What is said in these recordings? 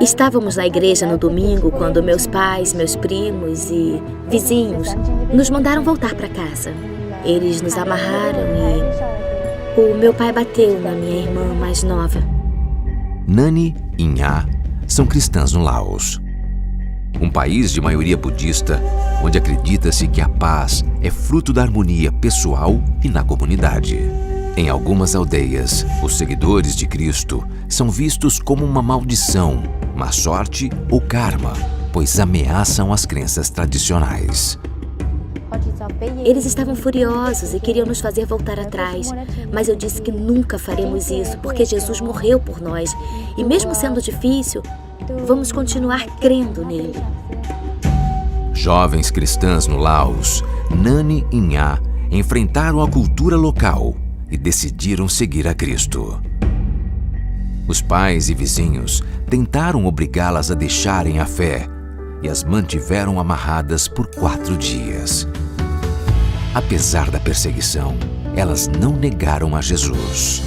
Estávamos na igreja no domingo quando meus pais, meus primos e vizinhos nos mandaram voltar para casa. Eles nos amarraram e o meu pai bateu na minha irmã mais nova. Nani e Nha são cristãs no Laos, um país de maioria budista, onde acredita-se que a paz é fruto da harmonia pessoal e na comunidade. Em algumas aldeias, os seguidores de Cristo são vistos como uma maldição, má sorte ou karma, pois ameaçam as crenças tradicionais. Eles estavam furiosos e queriam nos fazer voltar atrás, mas eu disse que nunca faremos isso, porque Jesus morreu por nós. E mesmo sendo difícil, vamos continuar crendo nele. Jovens cristãs no Laos, Nani e Nha enfrentaram a cultura local e decidiram seguir a Cristo. Os pais e vizinhos tentaram obrigá-las a deixarem a fé e as mantiveram amarradas por 4 dias. Apesar da perseguição, elas não negaram a Jesus.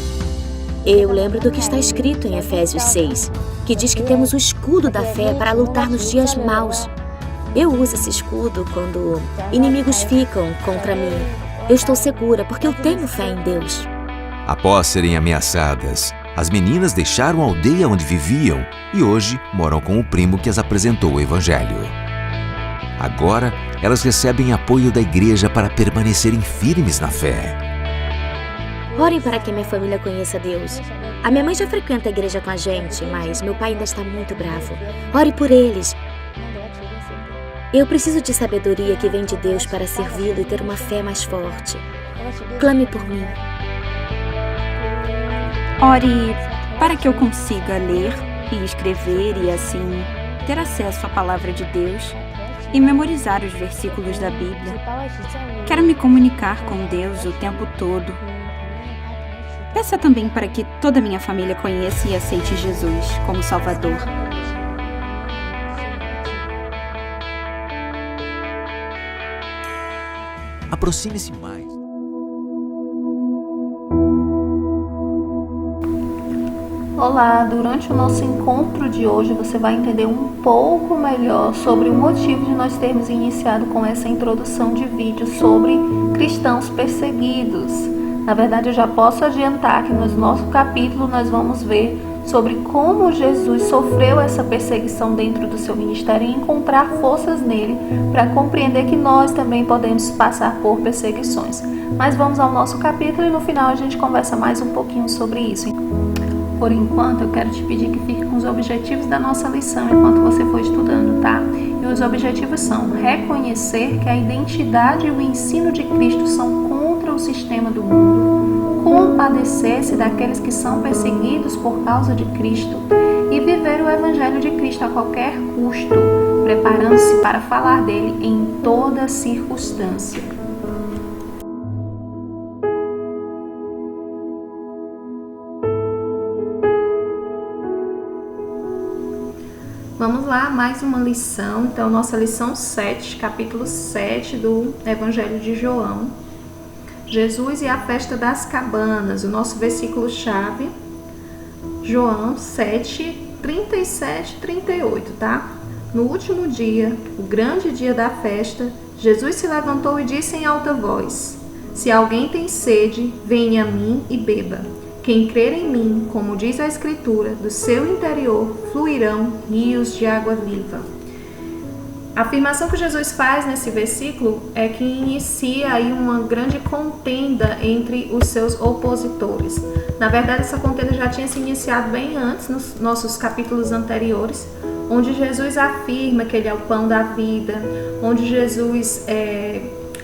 Eu lembro do que está escrito em Efésios 6, que diz que temos o escudo da fé para lutar nos dias maus. Eu uso esse escudo quando inimigos ficam contra mim. Eu estou segura porque eu tenho fé em Deus. Após serem ameaçadas, as meninas deixaram a aldeia onde viviam e hoje moram com o primo que as apresentou o Evangelho. Agora, elas recebem apoio da igreja para permanecerem firmes na fé. Orem para que minha família conheça Deus. A minha mãe já frequenta a igreja com a gente, mas meu pai ainda está muito bravo. Ore por eles. Eu preciso de sabedoria que vem de Deus para servi-lo e ter uma fé mais forte. Clame por mim. Ore para que eu consiga ler e escrever e assim ter acesso à palavra de Deus e memorizar os versículos da Bíblia. Quero me comunicar com Deus o tempo todo. Peça também para que toda a minha família conheça e aceite Jesus como Salvador. Aproxime-se mais. Olá, durante o nosso encontro de hoje você vai entender um pouco melhor sobre o motivo de nós termos iniciado com essa introdução de vídeo sobre cristãos perseguidos. Na verdade, eu já posso adiantar que no nosso capítulo nós vamos ver sobre como Jesus sofreu essa perseguição dentro do seu ministério e encontrar forças nele para compreender que nós também podemos passar por perseguições. Mas vamos ao nosso capítulo e no final a gente conversa mais um pouquinho sobre isso. Por enquanto, eu quero te pedir que fique com os objetivos da nossa lição enquanto você for estudando, tá? E os objetivos são reconhecer que a identidade e o ensino de Cristo são contra o sistema do mundo, compadecer-se daqueles que são perseguidos por causa de Cristo e viver o Evangelho de Cristo a qualquer custo, preparando-se para falar dele em toda circunstância. Vamos lá, mais uma lição. Então, nossa lição 7, capítulo 7 do Evangelho de João. Jesus e a festa das cabanas. O nosso versículo-chave, João 7, 37 e 38, tá? No último dia, o grande dia da festa, Jesus se levantou e disse em alta voz: Se alguém tem sede, venha a mim e beba. Quem crer em mim, como diz a Escritura, do seu interior fluirão rios de água viva. A afirmação que Jesus faz nesse versículo é que inicia aí uma grande contenda entre os seus opositores. Na verdade, essa contenda já tinha se iniciado bem antes, nos nossos capítulos anteriores, onde Jesus afirma que ele é o pão da vida, onde Jesus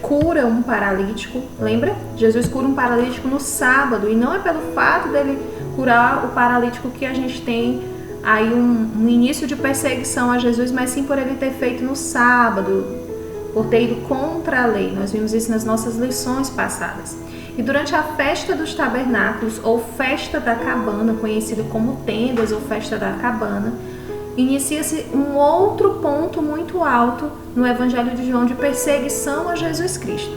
cura um paralítico, lembra? Jesus cura um paralítico no sábado, e não é pelo fato dele curar o paralítico que a gente tem aí um início de perseguição a Jesus, mas sim por ele ter feito no sábado, por ter ido contra a lei. Nós vimos isso nas nossas lições passadas. E durante a festa dos tabernáculos, ou festa da cabana, conhecido como tendas ou festa da cabana, inicia-se um outro ponto muito alto no Evangelho de João de perseguição a Jesus Cristo.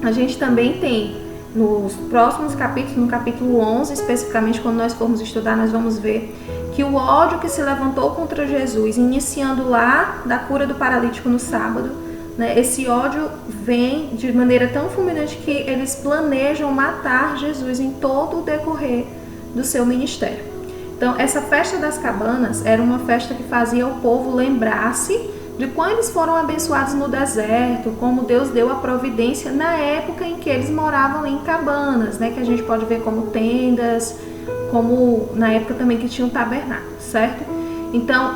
A gente também tem nos próximos capítulos, no capítulo 11 especificamente, quando nós formos estudar, nós vamos ver que o ódio que se levantou contra Jesus, iniciando lá da cura do paralítico no sábado, né, esse ódio vem de maneira tão fulminante que eles planejam matar Jesus em todo o decorrer do seu ministério. Então, essa festa das cabanas era uma festa que fazia o povo lembrar-se de quando eles foram abençoados no deserto, como Deus deu a providência na época em que eles moravam em cabanas, né, que a gente pode ver como tendas, como na época também que tinha um tabernáculo, certo? Então,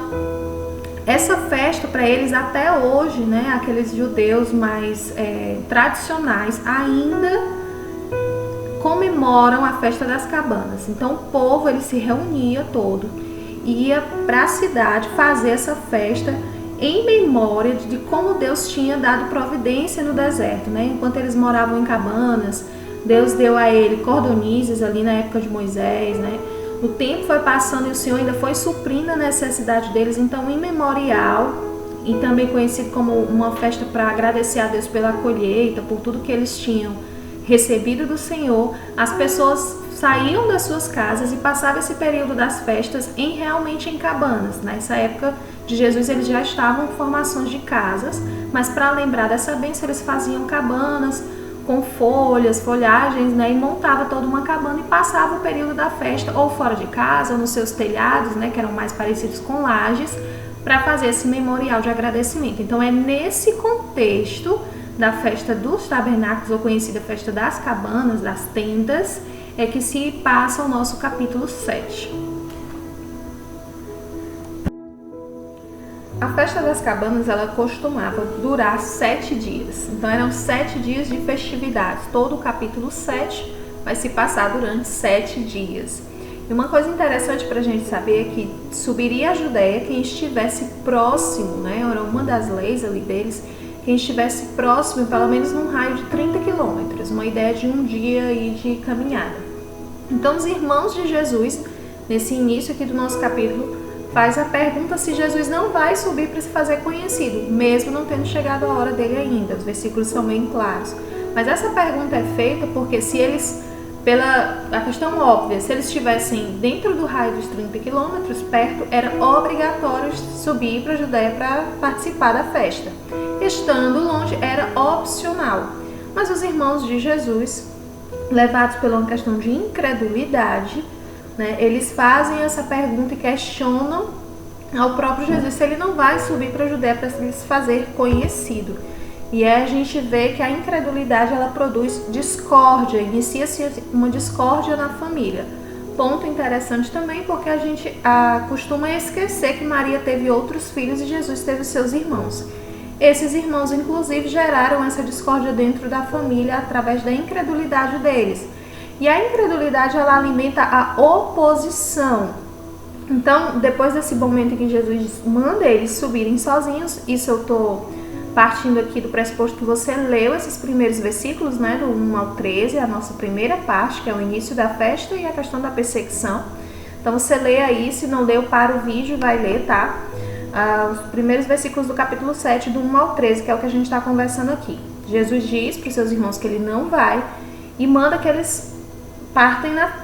essa festa para eles até hoje, né, aqueles judeus mais tradicionais ainda comemoram a festa das cabanas. Então o povo ele se reunia todo, ia para a cidade fazer essa festa em memória de como Deus tinha dado providência no deserto, né? Enquanto eles moravam em cabanas, Deus deu a ele cordonizes ali na época de Moisés, né? O tempo foi passando e o Senhor ainda foi suprindo a necessidade deles. Então, em memorial, e também conhecido como uma festa para agradecer a Deus pela colheita, por tudo que eles tinham recebido do Senhor, as pessoas saíam das suas casas e passavam esse período das festas realmente em cabanas. Nessa época de Jesus, eles já estavam em formações de casas, mas para lembrar dessa bênção, eles faziam cabanas com folhas, folhagens, né, e montava toda uma cabana e passava o período da festa ou fora de casa ou nos seus telhados, né, que eram mais parecidos com lajes, para fazer esse memorial de agradecimento. Então é nesse contexto da festa dos tabernáculos, ou conhecida festa das cabanas, das tendas, é que se passa o nosso capítulo 7. A festa das cabanas, ela costumava durar 7 dias. Então eram 7 dias de festividades. Todo o capítulo 7 vai se passar durante 7 dias. E uma coisa interessante para a gente saber é que subiria a Judéia quem estivesse próximo, né? Era uma das leis ali deles, quem estivesse próximo, pelo menos num raio de 30 quilômetros, uma ideia de um dia aí de caminhada. Então os irmãos de Jesus, nesse início aqui do nosso capítulo, faz a pergunta se Jesus não vai subir para se fazer conhecido, mesmo não tendo chegado a hora dele ainda. Os versículos são bem claros. Mas essa pergunta é feita porque se eles, a questão óbvia, se eles estivessem dentro do raio dos 30 quilômetros, perto, era obrigatório subir para a Judéia para participar da festa. Estando longe, era opcional. Mas os irmãos de Jesus, levados pela uma questão de incredulidade, né, eles fazem essa pergunta e questionam ao próprio Jesus se ele não vai subir para a Judéia para se fazer conhecido. E aí a gente vê que a incredulidade ela produz discórdia, inicia-se uma discórdia na família. Ponto interessante também porque a gente costuma esquecer que Maria teve outros filhos e Jesus teve seus irmãos. Esses irmãos, inclusive, geraram essa discórdia dentro da família através da incredulidade deles. E a incredulidade, ela alimenta a oposição. Então, depois desse momento em que Jesus manda eles subirem sozinhos, isso eu estou partindo aqui do pressuposto que você leu esses primeiros versículos, né, do 1 ao 13, a nossa primeira parte, que é o início da festa e a questão da perseguição. Então, você lê aí, se não leu, para o vídeo, vai ler, tá? Os primeiros versículos do capítulo 7, do 1 ao 13, que é o que a gente está conversando aqui. Jesus diz para os seus irmãos que ele não vai e manda que eles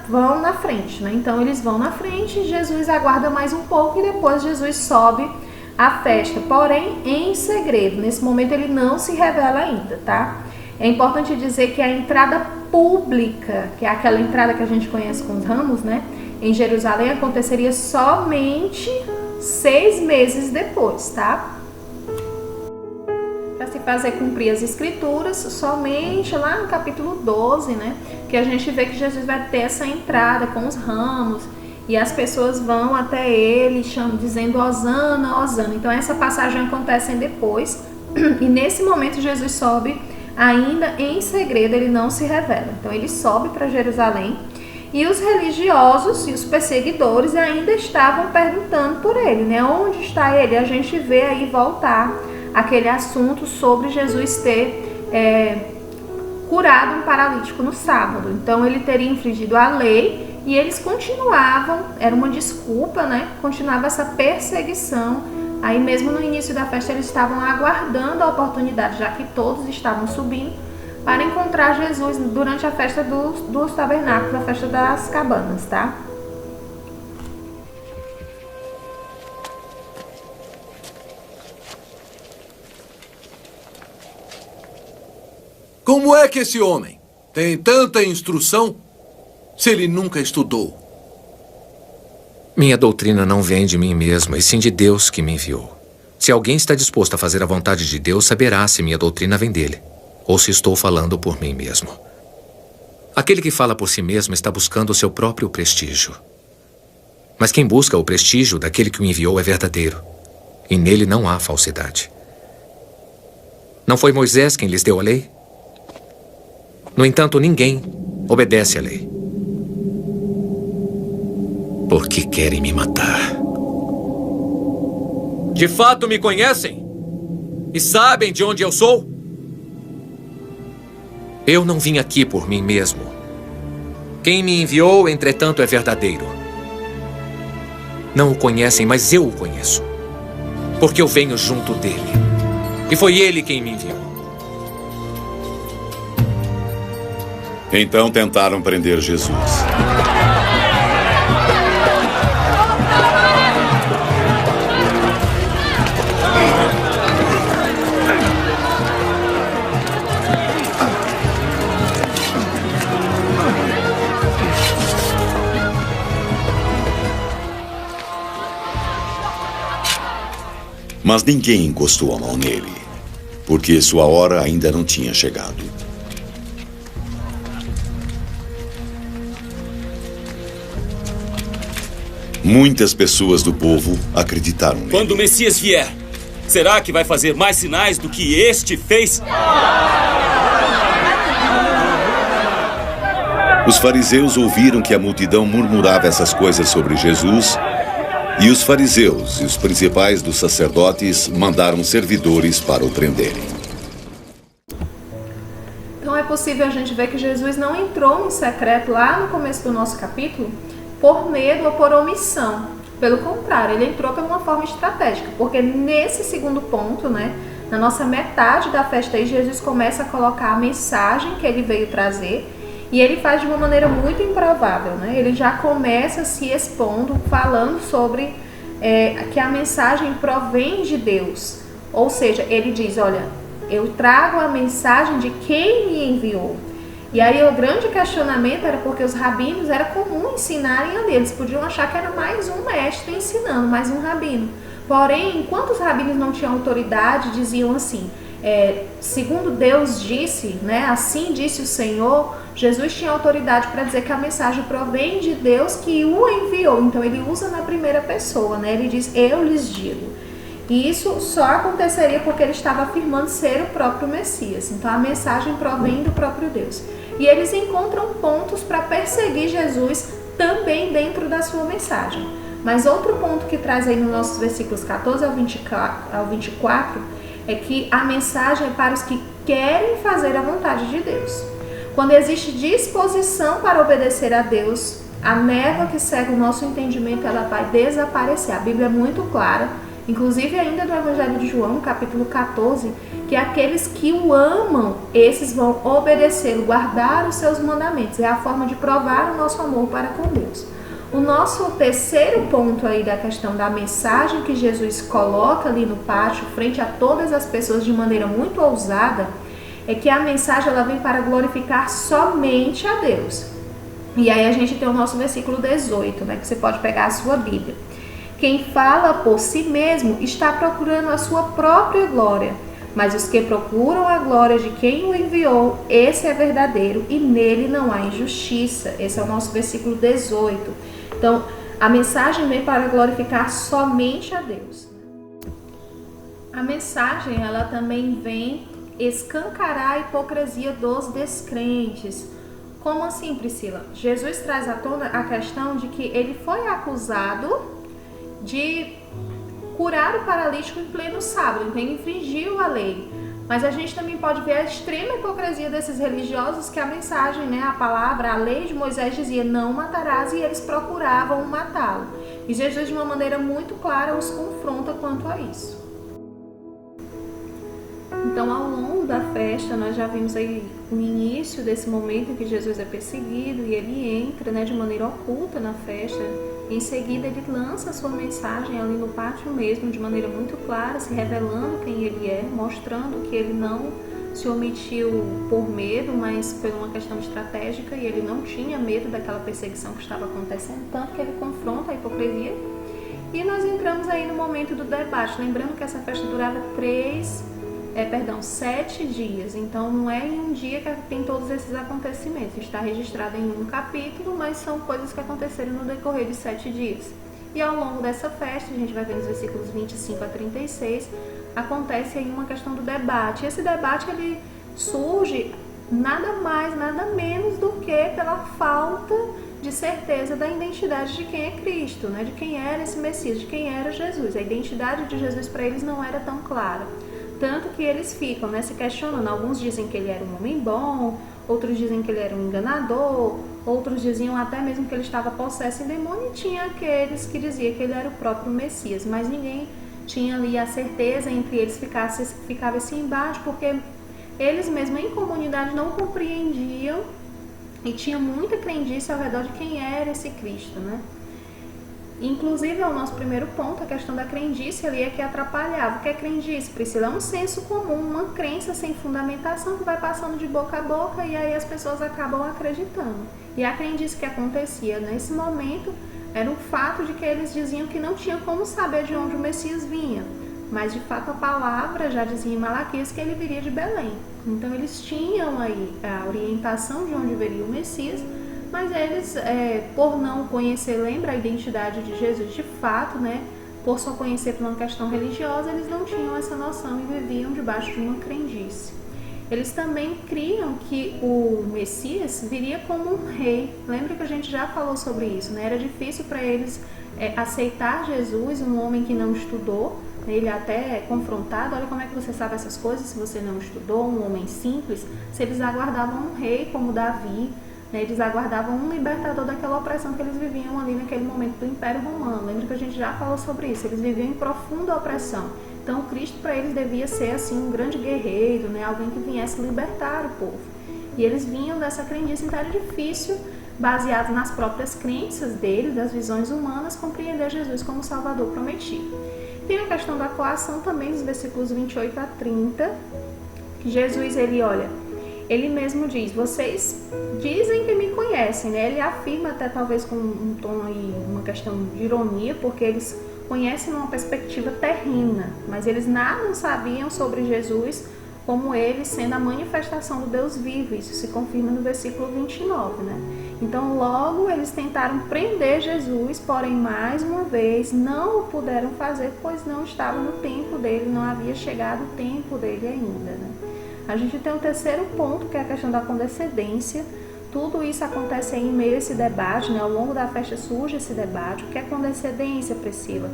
vão na frente, né? Então eles vão na frente, Jesus aguarda mais um pouco e depois Jesus sobe à festa, porém em segredo. Nesse momento ele não se revela ainda, tá? É importante dizer que a entrada pública, que é aquela entrada que a gente conhece com os ramos, né? Em Jerusalém aconteceria somente 6 meses depois, tá? Para se fazer cumprir as escrituras, somente lá no capítulo 12, né? Que a gente vê que Jesus vai ter essa entrada com os ramos e as pessoas vão até ele dizendo Hosana, Hosana. Então essa passagem acontece depois e nesse momento Jesus sobe ainda em segredo, ele não se revela. Então ele sobe para Jerusalém e os religiosos e os perseguidores ainda estavam perguntando por ele, né? Onde está ele? A gente vê aí voltar aquele assunto sobre Jesus ter curado um paralítico no sábado. Então ele teria infringido a lei e eles continuavam, era uma desculpa, né? Continuava essa perseguição. Aí mesmo no início da festa eles estavam aguardando a oportunidade, já que todos estavam subindo, para encontrar Jesus durante a festa dos tabernáculos, a festa das cabanas, tá? Como é que esse homem tem tanta instrução se ele nunca estudou? Minha doutrina não vem de mim mesma, e sim de Deus que me enviou. Se alguém está disposto a fazer a vontade de Deus, saberá se minha doutrina vem dele, ou se estou falando por mim mesmo. Aquele que fala por si mesmo está buscando o seu próprio prestígio. Mas quem busca o prestígio daquele que o enviou é verdadeiro, e nele não há falsidade. Não foi Moisés quem lhes deu a lei? No entanto, ninguém obedece à lei. Porque querem me matar. De fato me conhecem? E sabem de onde eu sou? Eu não vim aqui por mim mesmo. Quem me enviou, entretanto, é verdadeiro. Não o conhecem, mas eu o conheço. Porque eu venho junto dele. E foi ele quem me enviou. Então tentaram prender Jesus. Mas ninguém encostou a mão nele, porque sua hora ainda não tinha chegado. Muitas pessoas do povo acreditaram nele. Quando o Messias vier, será que vai fazer mais sinais do que este fez? Os fariseus ouviram que a multidão murmurava essas coisas sobre Jesus, e os fariseus e os principais dos sacerdotes mandaram servidores para o prenderem. Então é possível a gente ver que Jesus não entrou em secreto lá no começo do nosso capítulo por medo ou por omissão. Pelo contrário, ele entrou por uma forma estratégica, porque nesse segundo ponto, né, na nossa metade da festa aí, Jesus começa a colocar a mensagem que ele veio trazer, e ele faz de uma maneira muito improvável, né? Ele já começa se expondo, falando sobre que a mensagem provém de Deus. Ou seja, ele diz, olha, eu trago a mensagem de quem me enviou. E aí o grande questionamento era porque os rabinos era comum ensinarem ali. Eles podiam achar que era mais um mestre ensinando, mais um rabino. Porém, enquanto os rabinos não tinham autoridade, diziam assim, segundo Deus disse, né, assim disse o Senhor, Jesus tinha autoridade para dizer que a mensagem provém de Deus que o enviou. Então ele usa na primeira pessoa, né? Ele diz, eu lhes digo. E isso só aconteceria porque ele estava afirmando ser o próprio Messias. Então a mensagem provém do próprio Deus. E eles encontram pontos para perseguir Jesus também dentro da sua mensagem. Mas outro ponto que traz aí nos nossos versículos 14 ao 24 é que a mensagem é para os que querem fazer a vontade de Deus. Quando existe disposição para obedecer a Deus, a névoa que cega o nosso entendimento, ela vai desaparecer. A Bíblia é muito clara, inclusive ainda no Evangelho de João, capítulo 14, que aqueles que o amam, esses vão obedecê-lo, guardar os seus mandamentos. É a forma de provar o nosso amor para com Deus. O nosso terceiro ponto aí da questão da mensagem que Jesus coloca ali no pátio, frente a todas as pessoas de maneira muito ousada, é que a mensagem ela vem para glorificar somente a Deus. E aí a gente tem o nosso versículo 18, né, que você pode pegar a sua Bíblia. Quem fala por si mesmo está procurando a sua própria glória, mas os que procuram a glória de quem o enviou, esse é verdadeiro e nele não há injustiça. Esse é o nosso versículo 18. Então, a mensagem vem para glorificar somente a Deus. A mensagem, ela também vem escancarar a hipocrisia dos descrentes. Como assim, Priscila? Jesus traz à tona a questão de que ele foi acusado de curar o paralítico em pleno sábado, então ele infringiu a lei. Mas a gente também pode ver a extrema hipocrisia desses religiosos, que a mensagem, né, a palavra, a lei de Moisés dizia não matarás, e eles procuravam matá-lo. E Jesus, de uma maneira muito clara, os confronta quanto a isso. Então, ao longo da festa, nós já vimos aí o início desse momento em que Jesus é perseguido e ele entra, né, de maneira oculta na festa. Em seguida, ele lança a sua mensagem ali no pátio mesmo, de maneira muito clara, se revelando quem ele é, mostrando que ele não se omitiu por medo, mas por uma questão estratégica, e ele não tinha medo daquela perseguição que estava acontecendo, tanto que ele confronta a hipocrisia. E nós entramos aí no momento do debate, lembrando que essa festa durava 7 dias, então não é em um dia que tem todos esses acontecimentos, está registrado em um capítulo, mas são coisas que aconteceram no decorrer de 7 dias. E ao longo dessa festa, a gente vai ver nos versículos 25 a 36, acontece aí uma questão do debate. Esse debate ele surge nada mais, nada menos do que pela falta de certeza da identidade de quem é Cristo, né? De quem era esse Messias, de quem era Jesus. A identidade de Jesus para eles não era tão clara. Tanto que eles ficam, né, se questionando. Alguns dizem que ele era um homem bom, outros dizem que ele era um enganador, outros diziam até mesmo que ele estava possesso em demônio, e tinha aqueles que diziam que ele era o próprio Messias. Mas ninguém tinha ali a certeza, entre eles ficava esse embate, porque eles mesmos em comunidade não compreendiam e tinha muita crendice ao redor de quem era esse Cristo, né? Inclusive, é o nosso primeiro ponto, a questão da crendice ali é que atrapalhava. O que é crendice, Priscila? É um senso comum, uma crença sem fundamentação que vai passando de boca a boca e aí as pessoas acabam acreditando. E a crendice que acontecia nesse momento era o fato de que eles diziam que não tinha como saber de onde o Messias vinha. Mas, de fato, a palavra já dizia em Malaquias que ele viria de Belém. Então, eles tinham aí a orientação de onde viria o Messias, mas eles, por não conhecer, lembra a identidade de Jesus de fato, né? Por só conhecer por uma questão religiosa, eles não tinham essa noção e viviam debaixo de uma crendice. Eles também criam que o Messias viria como um rei. Lembra que a gente já falou sobre isso, né? Era difícil para eles aceitar Jesus, um homem que não estudou. Ele até é confrontado, olha como é que você sabe essas coisas se você não estudou, um homem simples. Se eles aguardavam um rei como Davi, né, eles aguardavam um libertador daquela opressão que eles viviam ali naquele momento do Império Romano. Lembra que a gente já falou sobre isso, eles viviam em profunda opressão. Então Cristo para eles devia ser assim um grande guerreiro, né, alguém que viesse libertar o povo. E eles vinham dessa crendice, então era difícil, baseado nas próprias crenças deles, das visões humanas, compreender Jesus como Salvador prometido. Tem a questão da coação também, dos versículos 28 a 30, que Jesus, ele mesmo diz, vocês dizem que me conhecem, né? Ele afirma até talvez com um tom aí, uma questão de ironia, porque eles conhecem uma perspectiva terrena, mas eles nada sabiam sobre Jesus como ele sendo a manifestação do Deus vivo. Isso se confirma no versículo 29, né? Então logo eles tentaram prender Jesus, porém mais uma vez não o puderam fazer, pois não estava no tempo dele, não havia chegado o tempo dele ainda, né? A gente tem o terceiro ponto, que é a questão da condescendência. Tudo isso acontece aí em meio a esse debate, né? Ao longo da festa surge esse debate. O que é condescendência, Priscila?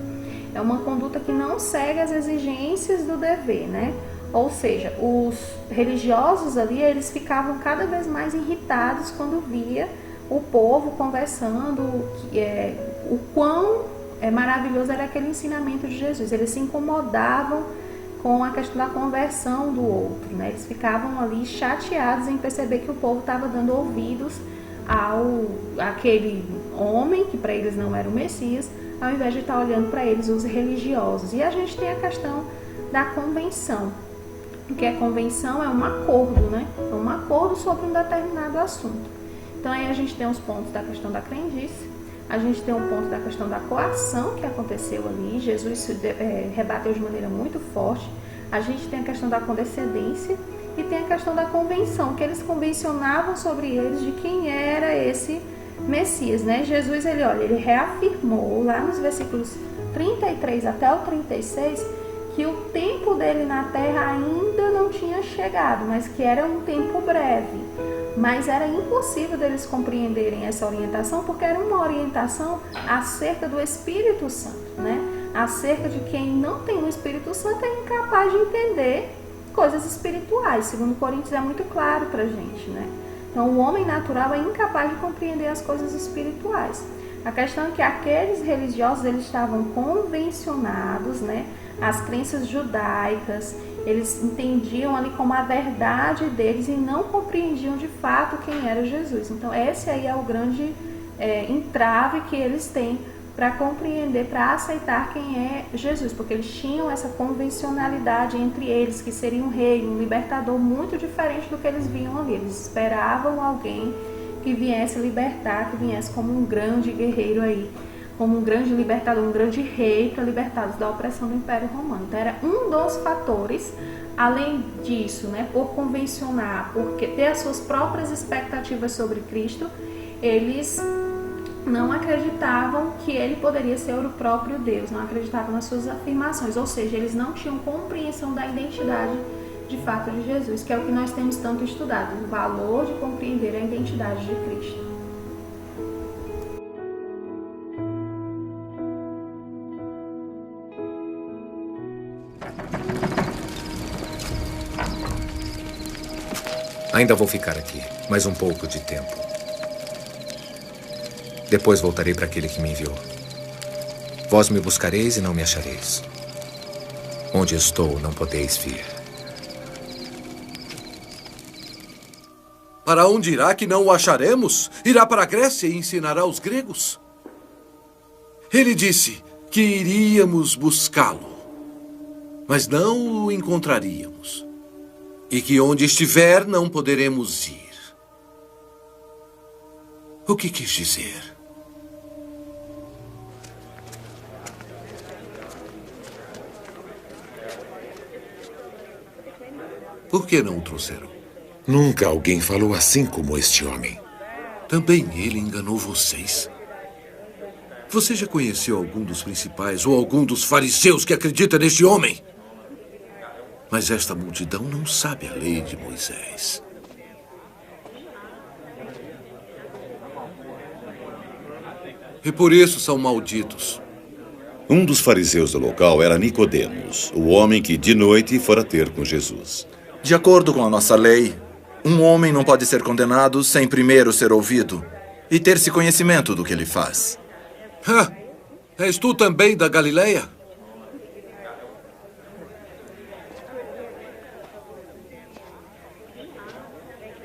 É uma conduta que não segue as exigências do dever, né? Ou seja, os religiosos ali, eles ficavam cada vez mais irritados quando via o povo conversando, o quão maravilhoso era aquele ensinamento de Jesus. Eles se incomodavam com a questão da conversão do outro, né? Eles ficavam ali chateados em perceber que o povo estava dando ouvidos àquele homem, que para eles não era o Messias, ao invés de estar olhando para eles, os religiosos. E a gente tem a questão da convenção. O que é convenção? É um acordo, né? É um acordo sobre um determinado assunto. Então aí a gente tem os pontos da questão da crendice, a gente tem um ponto da questão da coação que aconteceu ali, Jesus rebateu de maneira muito forte. A gente tem a questão da condescendência e tem a questão da convenção, que eles convencionavam sobre eles de quem era esse Messias, né? Jesus, ele reafirmou lá nos versículos 33 até o 36 que o tempo dele na terra ainda não tinha chegado, mas que era um tempo breve. Mas era impossível deles compreenderem essa orientação, porque era uma orientação acerca do Espírito Santo, né? Acerca de quem não tem o Espírito Santo é incapaz de entender coisas espirituais. Segundo Coríntios é muito claro pra gente, né? Então o homem natural é incapaz de compreender as coisas espirituais. A questão é que aqueles religiosos, eles estavam convencionados, né, às crenças judaicas, eles entendiam ali como a verdade deles e não compreendiam de fato quem era Jesus. Então esse aí é o grande entrave que eles têm para compreender, para aceitar quem é Jesus, porque eles tinham essa convencionalidade entre eles, que seria um rei, um libertador muito diferente do que eles viam ali. Eles esperavam alguém que viesse libertar, que viesse como um grande guerreiro aí, como um grande libertador, um grande rei para libertá-los da opressão do Império Romano. Então era um dos fatores. Além disso, né, por convencionar, por ter as suas próprias expectativas sobre Cristo, eles não acreditavam que ele poderia ser o próprio Deus, não acreditavam nas suas afirmações, ou seja, eles não tinham compreensão da identidade de fato de Jesus, que é o que nós temos tanto estudado, o valor de compreender a identidade de Cristo. Ainda vou ficar aqui, mais um pouco de tempo. Depois voltarei para aquele que me enviou. Vós me buscareis e não me achareis. Onde estou, não podeis vir. Para onde irá que não o acharemos? Irá para a Grécia e ensinará os gregos? Ele disse que iríamos buscá-lo, mas não o encontraríamos. E que onde estiver, não poderemos ir. O que quis dizer? Por que não o trouxeram? Nunca alguém falou assim como este homem. Também ele enganou vocês. Você já conheceu algum dos principais ou algum dos fariseus que acredita neste homem? Mas esta multidão não sabe a lei de Moisés. E por isso são malditos. Um dos fariseus do local era Nicodemos, o homem que de noite fora ter com Jesus. De acordo com a nossa lei, um homem não pode ser condenado sem primeiro ser ouvido e ter-se conhecimento do que ele faz. És tu também da Galileia?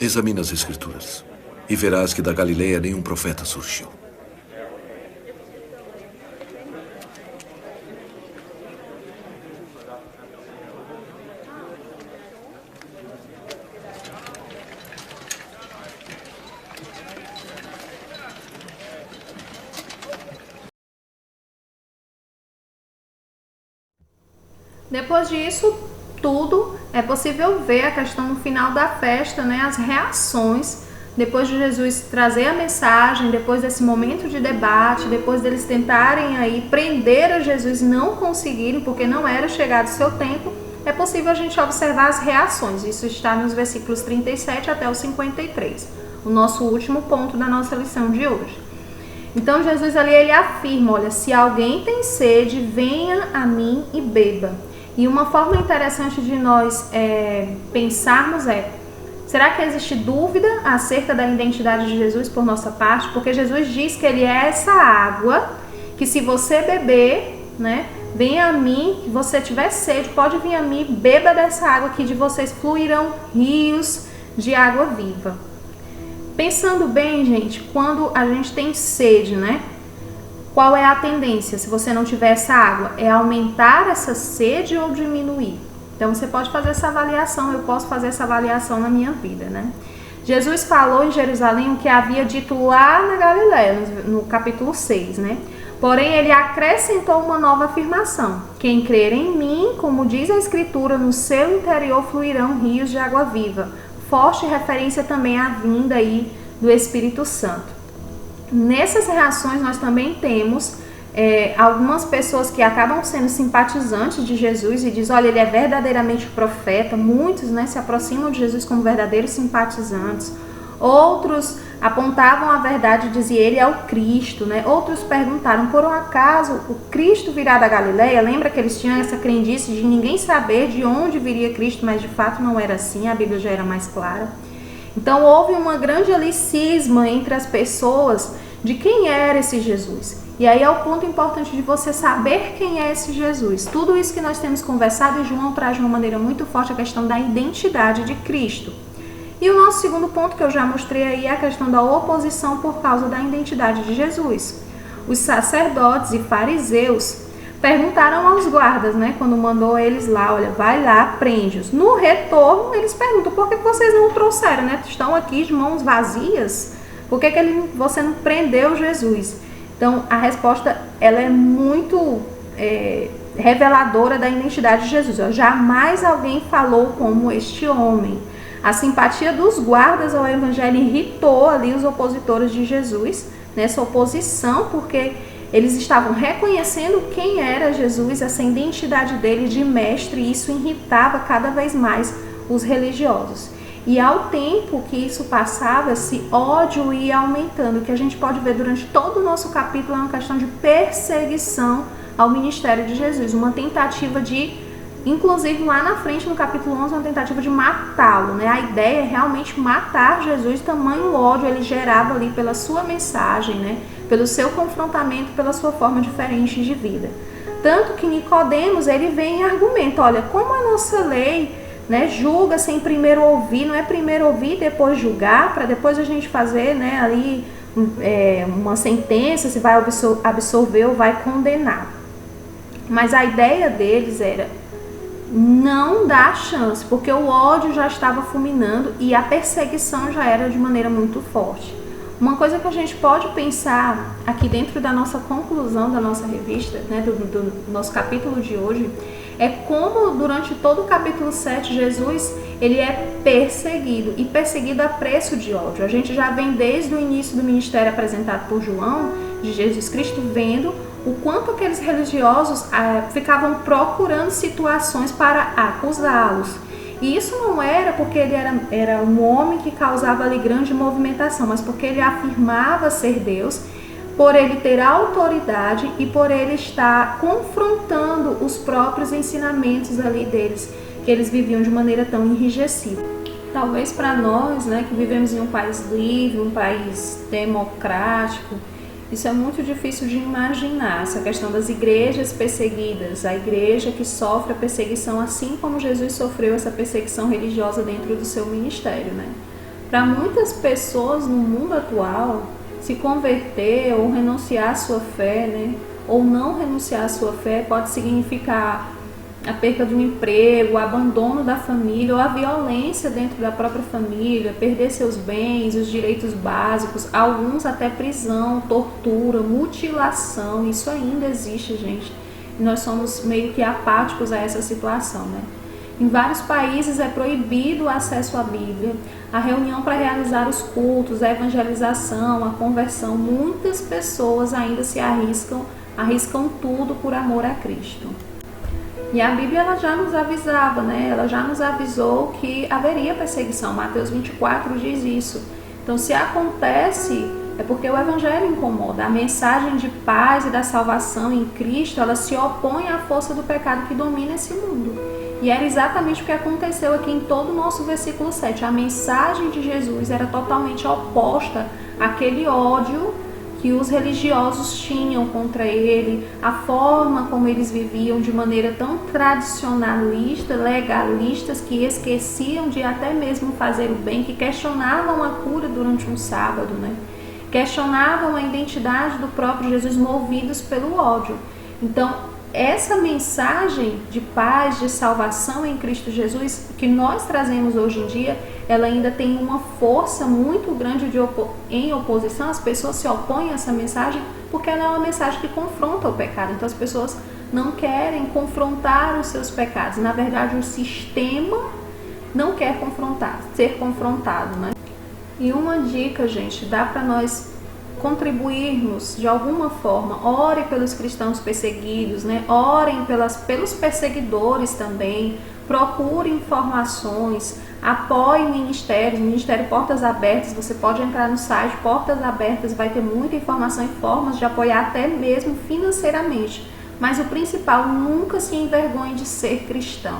Examina as Escrituras e verás que da Galileia nenhum profeta surgiu. Depois disso tudo, é possível ver a questão no final da festa, né, as reações, depois de Jesus trazer a mensagem, depois desse momento de debate, depois deles tentarem aí prender a Jesus e não conseguirem, porque não era chegado o seu tempo, é possível a gente observar as reações. Isso está nos versículos 37 até o 53, o nosso último ponto da nossa lição de hoje. Então Jesus ali, ele afirma, olha, se alguém tem sede, venha a mim e beba. E uma forma interessante de nós pensarmos será que existe dúvida acerca da identidade de Jesus por nossa parte? Porque Jesus diz que ele é essa água, que se você beber, né, venha a mim, se você tiver sede, pode vir a mim, beba dessa água, que de vocês fluirão rios de água viva. Pensando bem, gente, quando a gente tem sede, né? Qual é a tendência, se você não tiver essa água? É aumentar essa sede ou diminuir? Então você pode fazer essa avaliação, eu posso fazer essa avaliação na minha vida, né? Jesus falou em Jerusalém o que havia dito lá na Galileia, no capítulo 6, né? Porém, ele acrescentou uma nova afirmação. Quem crer em mim, como diz a Escritura, no seu interior fluirão rios de água viva. Forte referência também à vinda aí do Espírito Santo. Nessas reações nós também temos algumas pessoas que acabam sendo simpatizantes de Jesus e dizem, olha, ele é verdadeiramente profeta. Muitos, né, se aproximam de Jesus como verdadeiros simpatizantes. Outros apontavam a verdade e diziam, ele é o Cristo, né? Outros perguntaram, por um acaso o Cristo virá da Galileia? Lembra que eles tinham essa crendice de ninguém saber de onde viria Cristo, mas de fato não era assim, a Bíblia já era mais clara. Então houve uma grande cisma entre as pessoas de quem era esse Jesus. E aí é o ponto importante de você saber quem é esse Jesus. Tudo isso que nós temos conversado, e João traz de uma maneira muito forte a questão da identidade de Cristo. E o nosso segundo ponto, que eu já mostrei aí, é a questão da oposição por causa da identidade de Jesus. Os sacerdotes e fariseus perguntaram aos guardas, né, quando mandou eles lá, olha, vai lá, prende-os. No retorno, eles perguntam, por que vocês não o trouxeram, né? Estão aqui de mãos vazias? Por que você não prendeu Jesus? Então, a resposta, ela é muito reveladora da identidade de Jesus. Ó, jamais alguém falou como este homem. A simpatia dos guardas ao evangelho irritou ali os opositores de Jesus, nessa oposição, porque eles estavam reconhecendo quem era Jesus, essa identidade dele de mestre, e isso irritava cada vez mais os religiosos. E ao tempo que isso passava, esse ódio ia aumentando. O que a gente pode ver durante todo o nosso capítulo é uma questão de perseguição ao ministério de Jesus. Uma tentativa de, inclusive lá na frente, no capítulo 11, uma tentativa de matá-lo, né? A ideia é realmente matar Jesus, tamanho ódio ele gerava ali pela sua mensagem, né? Pelo seu confrontamento, pela sua forma diferente de vida. Tanto que Nicodemos, ele vem em argumento, olha, como a nossa lei, né, julga sem primeiro ouvir, não é primeiro ouvir e depois julgar, para depois a gente fazer, né, ali uma sentença, se vai absolver ou vai condenar. Mas a ideia deles era não dar chance, porque o ódio já estava fulminando e a perseguição já era de maneira muito forte. Uma coisa que a gente pode pensar aqui dentro da nossa conclusão da nossa revista, né, do nosso capítulo de hoje, é como durante todo o capítulo 7, Jesus ele é perseguido, e perseguido a preço de ódio. A gente já vem desde o início do ministério apresentado por João, de Jesus Cristo, vendo o quanto aqueles religiosos ficavam procurando situações para acusá-los. E isso não era porque ele era um homem que causava ali grande movimentação, mas porque ele afirmava ser Deus, por ele ter autoridade e por ele estar confrontando os próprios ensinamentos ali deles, que eles viviam de maneira tão enrijecida. Talvez para nós, né, que vivemos em um país livre, um país democrático, isso é muito difícil de imaginar, essa questão das igrejas perseguidas, a igreja que sofre a perseguição assim como Jesus sofreu essa perseguição religiosa dentro do seu ministério, né? Para muitas pessoas no mundo atual, se converter ou renunciar à sua fé, né, ou não renunciar à sua fé, pode significar a perda de um emprego, o abandono da família ou a violência dentro da própria família, perder seus bens, os direitos básicos, alguns até prisão, tortura, mutilação. Isso ainda existe, gente. E nós somos meio que apáticos a essa situação, né? Em vários países é proibido o acesso à Bíblia, a reunião para realizar os cultos, a evangelização, a conversão. Muitas pessoas ainda se arriscam tudo por amor a Cristo. E a Bíblia ela já nos avisava, né? Ela já nos avisou que haveria perseguição. Mateus 24 diz isso. Então, se acontece, é porque o Evangelho incomoda. A mensagem de paz e da salvação em Cristo, ela se opõe à força do pecado que domina esse mundo. E era exatamente o que aconteceu aqui em todo o nosso versículo 7. A mensagem de Jesus era totalmente oposta àquele ódio que os religiosos tinham contra ele, a forma como eles viviam de maneira tão tradicionalista, legalistas, que esqueciam de até mesmo fazer o bem, que questionavam a cura durante um sábado, né? Questionavam a identidade do próprio Jesus, movidos pelo ódio. Então, essa mensagem de paz, de salvação em Cristo Jesus, que nós trazemos hoje em dia, ela ainda tem uma força muito grande em oposição. As pessoas se opõem a essa mensagem porque ela é uma mensagem que confronta o pecado. Então as pessoas não querem confrontar os seus pecados. Na verdade, o sistema não quer ser confrontado, né? E uma dica, gente, dá para nós contribuirmos de alguma forma. Ore pelos cristãos perseguidos, né? Orem pelos perseguidores também. Procure informações, apoie ministérios, Ministério Portas Abertas. Você pode entrar no site Portas Abertas, vai ter muita informação e formas de apoiar até mesmo financeiramente. Mas o principal, nunca se envergonhe de ser cristão.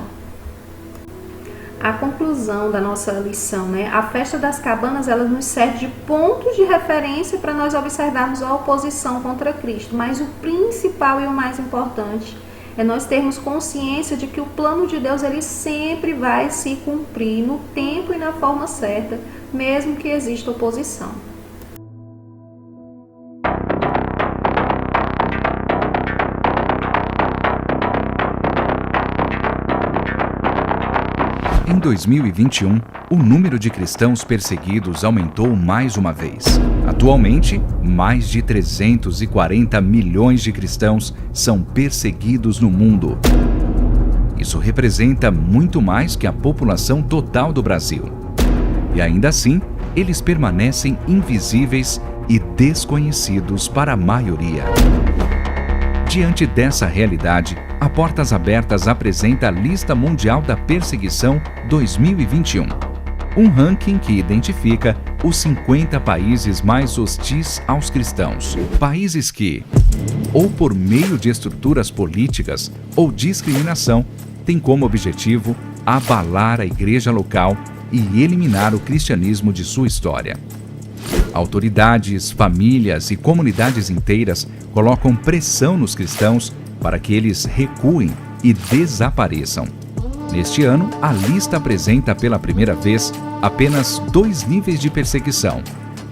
a conclusão da nossa lição, né? A festa das cabanas, ela nos serve de ponto de referência para nós observarmos a oposição contra Cristo, mas o principal e o mais importante é nós termos consciência de que o plano de Deus, ele sempre vai se cumprir no tempo e na forma certa, mesmo que exista oposição. Em 2021, o número de cristãos perseguidos aumentou mais uma vez. Atualmente, mais de 340 milhões de cristãos são perseguidos no mundo. Isso representa muito mais que a população total do Brasil. E ainda assim, eles permanecem invisíveis e desconhecidos para a maioria. Diante dessa realidade, a Portas Abertas apresenta a Lista Mundial da Perseguição 2021, um ranking que identifica os 50 países mais hostis aos cristãos. Países que, ou por meio de estruturas políticas ou discriminação, têm como objetivo abalar a igreja local e eliminar o cristianismo de sua história. Autoridades, famílias e comunidades inteiras colocam pressão nos cristãos para que eles recuem e desapareçam. Neste ano, a lista apresenta pela primeira vez apenas 2 níveis de perseguição: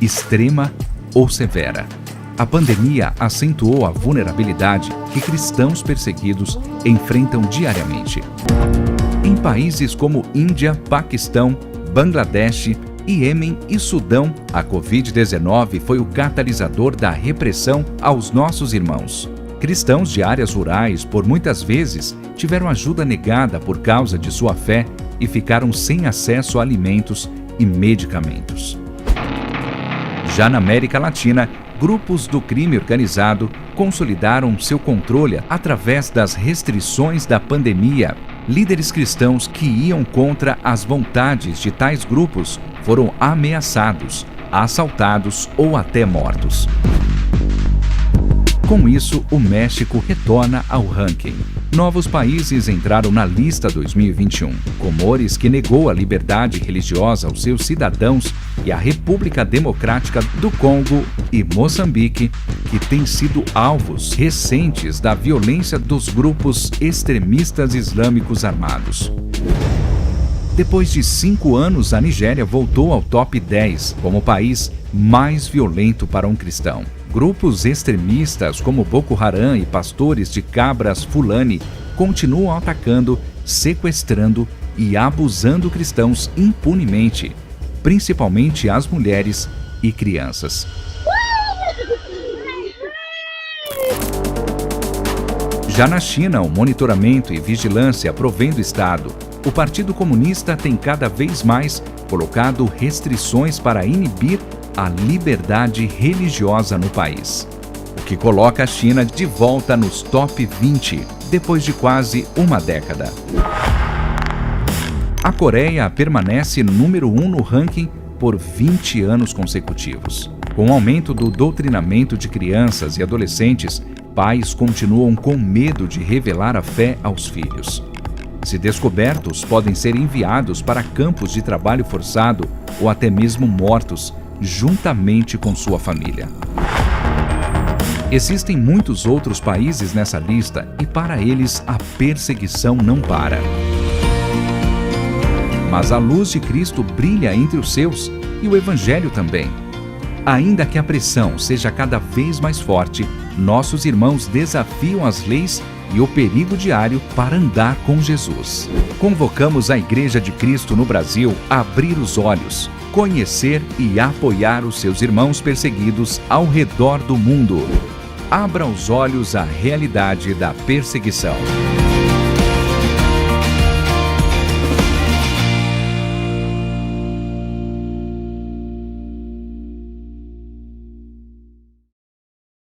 extrema ou severa. A pandemia acentuou a vulnerabilidade que cristãos perseguidos enfrentam diariamente. Em países como Índia, Paquistão, Bangladesh, Iêmen e Sudão, a Covid-19 foi o catalisador da repressão aos nossos irmãos. Cristãos de áreas rurais, por muitas vezes, tiveram ajuda negada por causa de sua fé e ficaram sem acesso a alimentos e medicamentos. Já na América Latina, grupos do crime organizado consolidaram seu controle através das restrições da pandemia. Líderes cristãos que iam contra as vontades de tais grupos foram ameaçados, assaltados ou até mortos. Com isso, o México retorna ao ranking. Novos países entraram na lista 2021. Comores, que negou a liberdade religiosa aos seus cidadãos, e a República Democrática do Congo e Moçambique, que têm sido alvos recentes da violência dos grupos extremistas islâmicos armados. Depois de 5 anos, a Nigéria voltou ao top 10 como o país mais violento para um cristão. Grupos extremistas como Boko Haram e pastores de cabras Fulani continuam atacando, sequestrando e abusando cristãos impunemente, principalmente as mulheres e crianças. Já na China, o monitoramento e vigilância provém do Estado. O Partido Comunista tem cada vez mais colocado restrições para inibir a liberdade religiosa no país, o que coloca a China de volta nos top 20, depois de quase uma década. A Coreia permanece número 1 no ranking por 20 anos consecutivos. Com o aumento do doutrinamento de crianças e adolescentes, pais continuam com medo de revelar a fé aos filhos. Se descobertos, podem ser enviados para campos de trabalho forçado ou até mesmo mortos, juntamente com sua família. Existem muitos outros países nessa lista e para eles a perseguição não para. Mas a luz de Cristo brilha entre os seus e o Evangelho também. Ainda que a pressão seja cada vez mais forte, nossos irmãos desafiam as leis e o perigo diário para andar com Jesus. Convocamos a Igreja de Cristo no Brasil a abrir os olhos, conhecer e apoiar os seus irmãos perseguidos ao redor do mundo. Abra os olhos à realidade da perseguição.